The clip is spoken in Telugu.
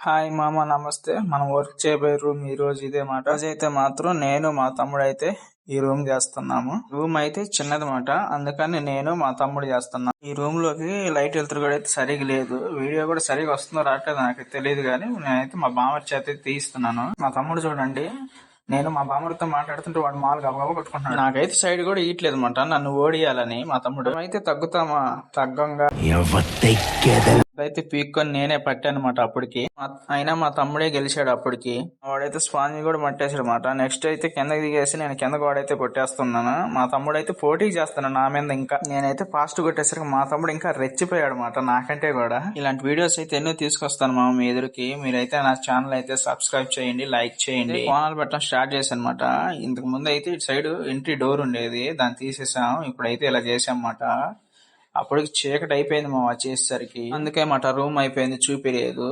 హాయ్ మామ, నమస్తే. మనం వర్క్ చేయబోయే రూమ్ ఈ రోజు ఇదే మాట. రోజైతే మాత్రం నేను మా తమ్ముడు అయితే ఈ రూమ్ చేస్తున్నాము. రూమ్ అయితే చిన్నది మాట, అందుకని నేను మా తమ్ముడు చేస్తున్నాం. ఈ రూమ్ లోకి లైట్ వెళ్తురు కూడా అయితే సరిగా లేదు. వీడియో కూడా సరిగా వస్తుందో రావట్లేదు నాకు తెలియదు, కానీ నేనైతే మా బామర్ చేత తీస్తున్నాను. మా తమ్ముడు చూడండి, నేను మా బామర్తో మాట్లాడుతుంటే వాడు మాలు గబగబా కొట్టుకుంటున్నాడు. నాకైతే సైడ్ కూడా ఇయట్లేదు మాట, నన్ను ఓడియాలని. మా తమ్ముడు అయితే తగ్గుతామా తగ్గంగా అయితే పీక్కొని నేనే పట్టానమాట అప్పటికి. అయినా మా తమ్ముడే గెలిచాడు అప్పటికి. వాడైతే స్పాంజ్ కూడా మట్టేశాడు అనమాట. నెక్స్ట్ అయితే కిందకి దిగేసి నేను కింద గోడైతే కొట్టేస్తున్నాను. మా తమ్ముడు అయితే పోటీ చేస్తున్నాను నా మీద. ఇంకా నేనైతే ఫాస్ట్ కొట్టేసరికి మా తమ్ముడు ఇంకా రెచ్చిపోయాడు అనమాట నాకంటే కూడా. ఇలాంటి వీడియోస్ అయితే ఎన్నో తీసుకొస్తాను మా మీ ఎదురుకి. మీరైతే నా ఛానల్ అయితే సబ్స్క్రైబ్ చేయండి, లైక్ చేయండి. కోణాలు పెట్టడం స్టార్ట్ చేశాను అనమాట. ఇంతకు ముందు అయితే ఇటు సైడ్ ఎంట్రీ డోర్ ఉండేది, దాన్ని తీసేసాం. ఇప్పుడైతే ఇలా చేసాం అన్నమాట. అప్పటికి చీకటి అయిపోయింది మా వచ్చేసరికి, అందుకే మాట రూమ్ అయిపోయింది చూపిలేదు.